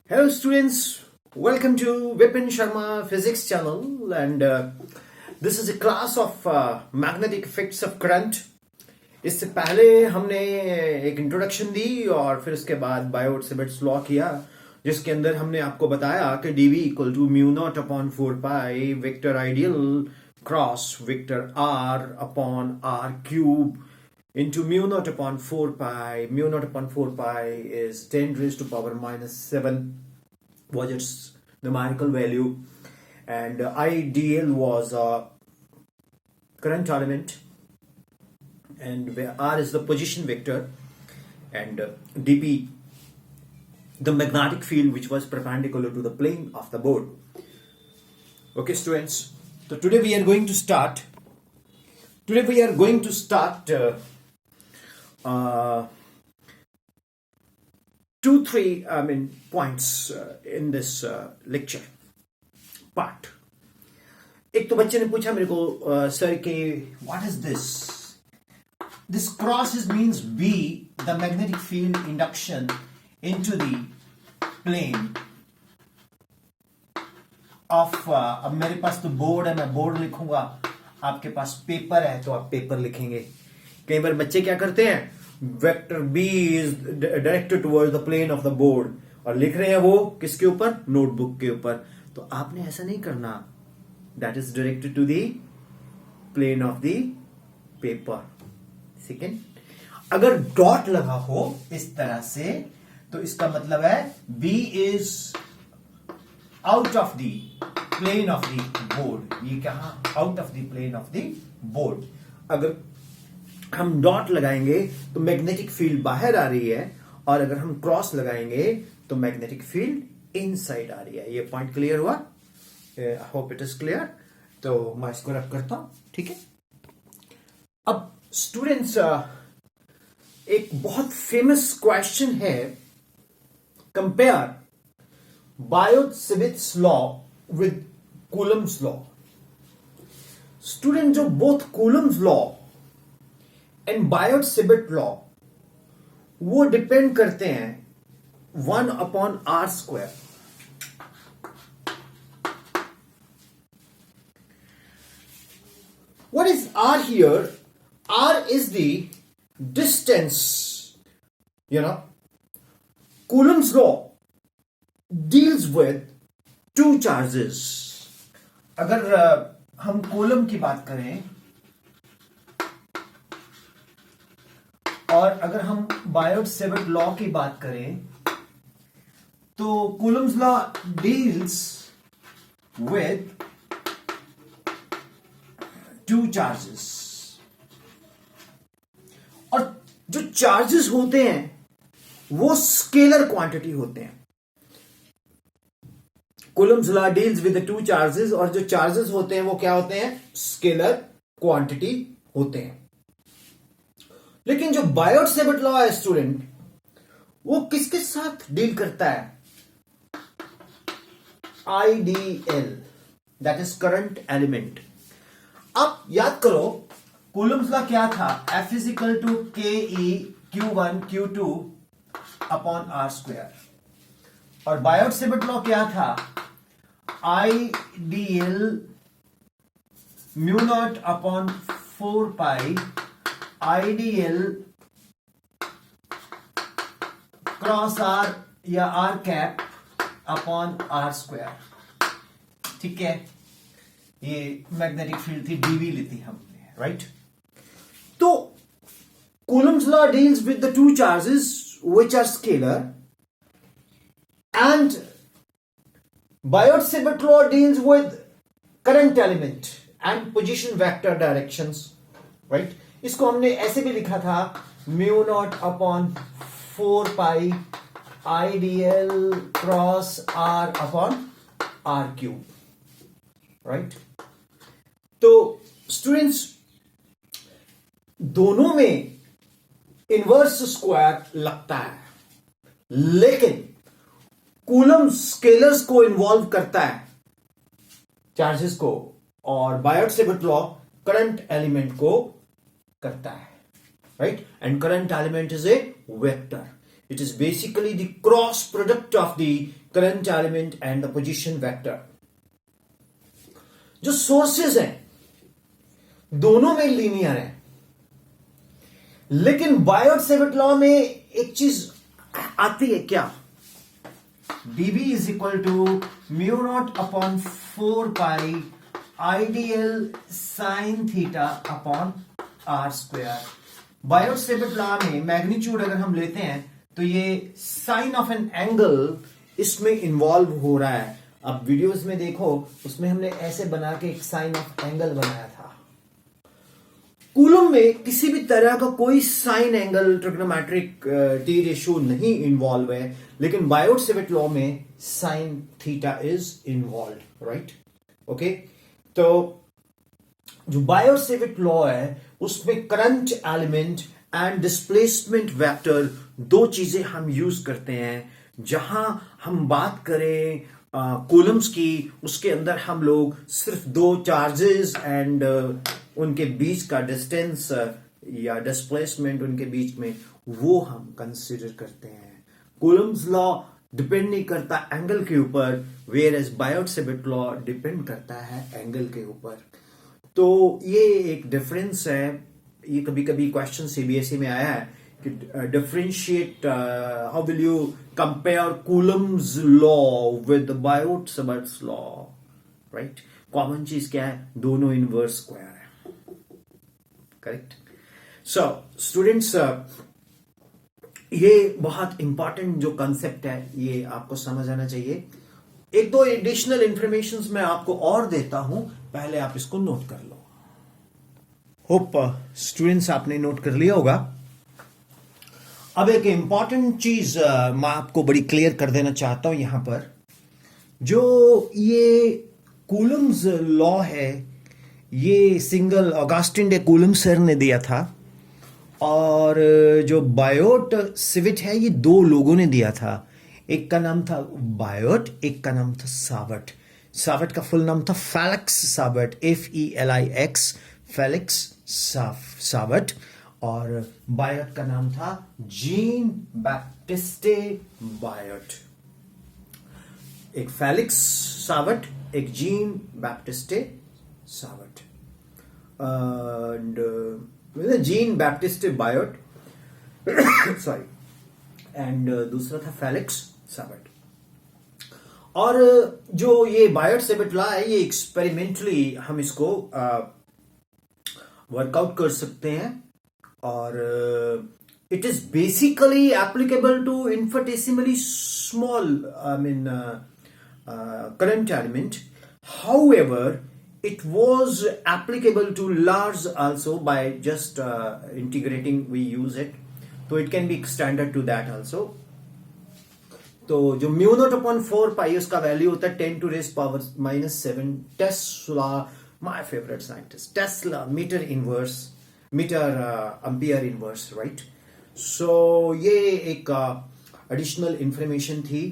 Hello students, welcome to Vipin Sharma Physics channel and this is a class of magnetic effects of current. इससे पहले हमने एक introduction दी और फिर उसके बाद बायोट-सेवर्ट्स लॉ किया जिसके अंदर हमने आपको बताया कि dv equal to mu naught upon 4 pi vector ideal cross vector r upon r cube into mu naught upon 4 pi. Mu naught upon 4 pi is 10 raised to power minus 7 was its numerical value, and IDL was a current element, and where R is the position vector, and dP the magnetic field which was perpendicular to the plane of the board. Okay students, so today we are going to start three points in this lecture part. एक तो बच्चे ने पूछा मेरे को sir के what is this cross means B, the magnetic field induction into the plane of अब मेरे पास तो बोर्ड है, मैं बोर्ड लिखूंगा, आपके पास पेपर है तो आप पेपर लिखेंगे. कई बार बच्चे क्या करते हैं, vector B is directed towards the plane of the board और लिख रहे हैं वो किसके ऊपर, नोटबुक के ऊपर. तो आपने ऐसा नहीं करना, that is directed to the plane of the paper. Second, अगर डॉट लगा हो इस तरह से तो इसका मतलब है B is out of the plane of the board. ये कहां, out of the plane of the board. अगर हम डॉट लगाएंगे तो मैग्नेटिक फील्ड बाहर आ रही है, और अगर हम क्रॉस लगाएंगे तो मैग्नेटिक फील्ड इनसाइड आ रही है. ये पॉइंट क्लियर हुआ? I hope it is clear. तो मैं इसको रख करता हूं, ठीक है. अब स्टूडेंट्स, एक बहुत फेमस क्वेश्चन है, compare Biot Savart's law with Coulomb's law. Student, जो both Coulomb's law and Biot Savart's law वो डिपेंड करते हैं 1 upon R square. What is R here? R is the distance. Coulomb's law deals with two charges. अगर हम coulomb की बात करें और अगर हम बायोट-सेवर्ट्स लॉ की बात करें तो Coulomb's law deals with two charges. और जो चार्जेस होते हैं वो स्केलर क्वांटिटी होते हैं. Coulomb's law deals with two charges, और जो चार्जेस होते हैं वो क्या होते हैं, स्केलर क्वांटिटी होते हैं. लेकिन जो बायोट-सेवर्ट्स लॉ है स्टूडेंट, वो किसके साथ डील करता है, IDL, that is current element. आप याद करो कूलम्स लॉ क्या था, F is equal to K E Q1 Q2 upon R square. और बायोट-सेवर्ट्स लॉ क्या था, IDL mu naught upon 4 pi IDL cross R या R cap upon R square. ठीक है, ये मैग्नेटिक फील्ड थी, डीवी ली थी हमने, राइट. तो Coulomb's law deals with the two charges which are scalar, and Biot Savart's law deals with current element and position vector directions, right. इसको हमने ऐसे भी लिखा था, mu naught upon 4 pi IDL cross R upon R cube, right. तो students, दोनों में inverse square लगता है, लेकिन कूलम स्केलर्स को इन्वॉल्व करता है, चार्जेस को, और बायोट-सेवर्ट्स लॉ करंट एलिमेंट को करता है, right. And current element is a vector. It is basically the cross product of the current element and the position vector. जो सोर्सेज हैं दोनों में लीनियर है, लेकिन बायोट-सेवर्ट लॉ में एक चीज आती है क्या? dB is equal to mu naught upon 4 pi ideal sine theta upon R square. Biot Savart law में मैग्नीट्यूड अगर हम लेते हैं तो ये साइन ऑफ एन एंगल इसमें इन्वॉल्व हो रहा है. अब वीडियोस में देखो, उसमें हमने ऐसे बना के एक साइन ऑफ एंगल बनाया था. कूलम में किसी भी तरह का कोई sign angle trigonometric T ratio नहीं इन्वॉल्व है, लेकिन बायोट-सेवर्ट लॉ में sine theta is involve, right? Okay, तो जो बायोट-सेवर्ट लॉ है उसमें current element and displacement vector दो चीजें हम यूज करते हैं. जहां हम बात करें कूलम्स की, उसके अंदर हम लोग सिर्फ दो चार्जेस एंड उनके बीच का डिस्टेंस या डिस्प्लेसमेंट उनके बीच में वो हम कंसिडर करते हैं. कूलम्स लॉ डिपेंड नहीं करता एंगल के ऊपर, whereas Biot Savart law depend करता है एंगल के ऊपर. तो ये एक डिफरेंस है. ये कभी कभी क्वेश्चन सीबीएसई में आया है कि differentiate, how will you compare Coulomb's law with Biot-Savart law, right? Common चीज क्या है? दोनों इनवर्स स्क्वायर है, करेक्ट? सो स्टूडेंट्स, ये बहुत इंपॉर्टेंट जो कंसेप्ट है ये आपको समझ आना चाहिए. एक दो एडिशनल इंफॉर्मेशन मैं आपको और देता हूं, पहले आप इसको नोट कर लो. होप स्टूडेंट्स आपने नोट कर लिया होगा. अब एक इंपॉर्टेंट चीज मैं आपको बड़ी क्लियर कर देना चाहता हूं यहां पर. जो ये कूलम्स लॉ है, ये सिंगल ऑगस्टिन डे कूलम सर ने दिया था, और जो बायोट-सेवर्ट है ये दो लोगों ने दिया था. एक का नाम था बायोट, एक का नाम था सावर्ट. सावर्ट का फुल नाम था Felix Savart, FELIX, Felix Savart. और बायोट का नाम था जीन बैप्टिस्टे बायोट. एक फेलिक्स सावर्ट, एक gene Baptiste Savart. Gene Baptiste Biot sorry, and दूसरा था फेलिक्स सावर्ट. और जो ये बायोट-सेवर्ट लॉ है ये एक्सपेरिमेंटली हम इसको वर्कआउट कर सकते हैं, और it is basically applicable to infinitesimally small current element. However, it was applicable to large also by just integrating we use it, so it can be extended to that also. तो जो mu naught upon 4 पाई उसका value होता है 10 to raise power -7. Tesla, my favourite scientist, tesla metre inverse, metre ampere inverse, right? So ये एक additional information थी.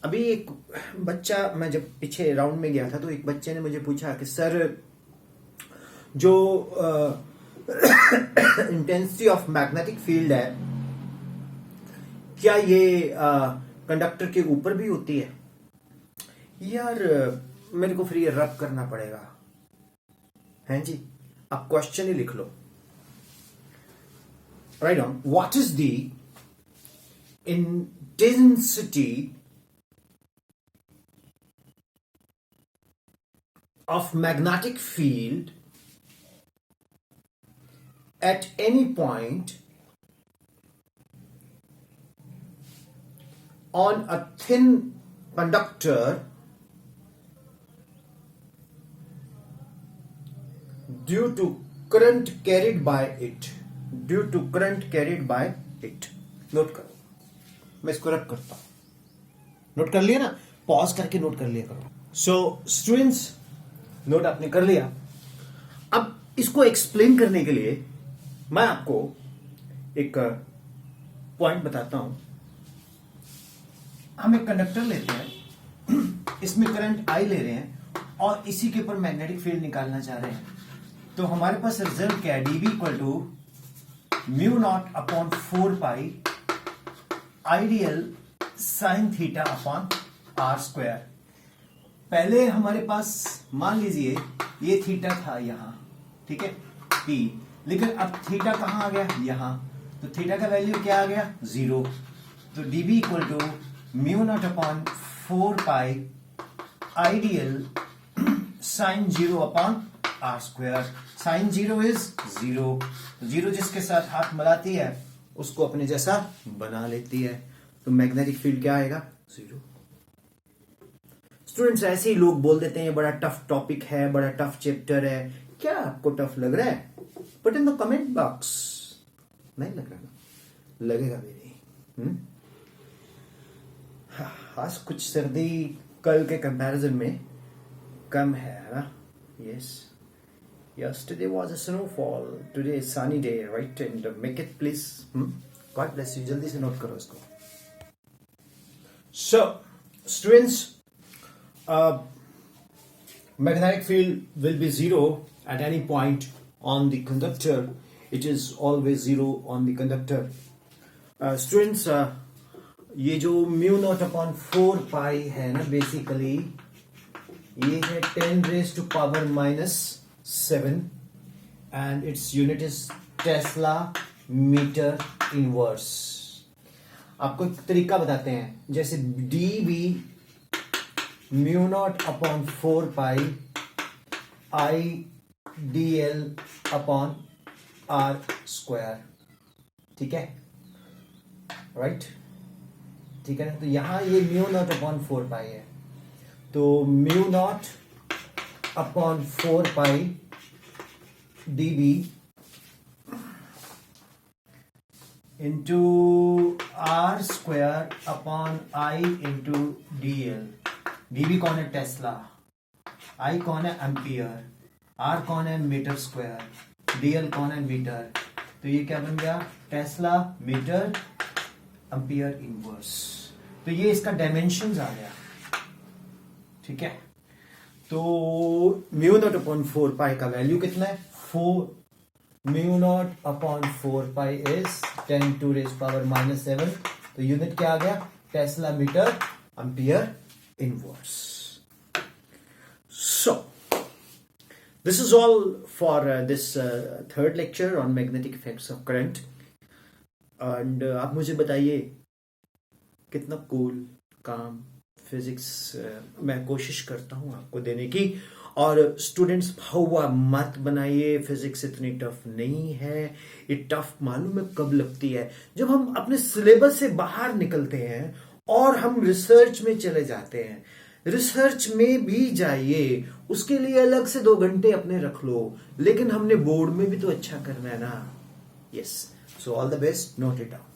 अभी एक बच्चा, मैं जब पीछे राउंड में गया था तो एक बच्चे ने मुझे पूछा कि सर जो इंटेंसिटी ऑफ मैग्नेटिक फील्ड है क्या ये कंडक्टर के ऊपर भी होती है? यार मेरे को फिर ये रब करना पड़ेगा, हैं जी? आप क्वेश्चन ही लिख लो. Write on. What is the intensity of magnetic field at any point on a thin conductor due to current carried by it. Due to current carried by it. Note करो, मैं इसको रब करता हूं. नोट कर लिया ना? पॉज करके नोट कर लिया करो. सो स्टूडेंट्स, नोट आपने कर लिया. अब इसको एक्सप्लेन करने के लिए मैं आपको एक पॉइंट बताता हूं. हम एक कंडक्टर लेते हैं, इसमें करंट I ले रहे हैं और इसी के ऊपर मैग्नेटिक फील्ड निकालना चाह रहे हैं. तो हमारे पास रिजल्ट क्या है? dB equal to mu naught upon 4 pi ideal sine theta upon R square. पहले हमारे पास मान लीजिए ये थीटा था यहां, ठीक है P, लेकिन अब थीटा कहां आ गया, यहां, तो थीटा का वैल्यू क्या आ गया, 0। तो dB equal to mu naught upon 4 pi ideal sine 0 upon R square. Sine 0 is 0, zero जिसके साथ हाथ मिलाती है उसको अपने जैसा बना लेती है, तो मैग्नेटिक फील्ड क्या आएगा, 0। स्टूडेंट्स ऐसे ही लोग बोल देते हैं बड़ा टफ टॉपिक है, बड़ा टफ चैप्टर है। क्या आपको टफ लग रहा है? Put in the comment box. नहीं लग रहा ना, लगेगा भी नहीं। आज कुछ सर्दी कल के कंपैरिजन में कम है ना? Yes, yesterday was a snowfall, today is sunny day, right? And make it please. God bless you. जल्दी से नोट करो इसको। So students, magnetic field will be 0 at any point on the conductor. It is always 0 on the conductor. Students, ये जो mu naught upon 4 pi है ना, basically ये है 10 raised to power -7 and its unit is tesla metre inverse. आपको एक तरीका बताते हैं, जैसे dV mu naught upon 4 pi I dl upon R square, ठीक है, राइट, ठीक है ना। तो यहां ये म्यू नॉट अपॉन 4 पाई है, तो mu naught upon 4 pi dV into R square upon I into dl। dV कौन है, टेस्ला, आई कौन है, एम्पियर, आर कौन है, मीटर स्क्वायर, dl कौन है, मीटर। तो ये क्या बन गया, टेस्ला मीटर एम्पियर इनवर्स। तो ये इसका डायमेंशंस आ गया, ठीक है। तो म्यू नॉट अपॉन 4 पाई का वैल्यू कितना है, 4। Mu naught upon 4 pi is 10 to raise power -7। तो यूनिट क्या आ गया, tesla metre ampere inverse. So this is all for this third lecture on magnetic effects of current. And आप मुझे बताइए कितना कूल काम फिजिक्स मैं कोशिश करता हूं आपको देने की। और स्टूडेंट्स हवा मत बनाइए, फिजिक्स इतनी टफ नहीं है। ये टफ मालूम है कब लगती है, जब हम अपने सिलेबस से बाहर निकलते हैं और हम रिसर्च में चले जाते हैं। रिसर्च में भी जाइए, उसके लिए अलग से 2 घंटे अपने रख लो, लेकिन हमने बोर्ड में भी तो अच्छा करना है ना। Yes, so all the best, note it down.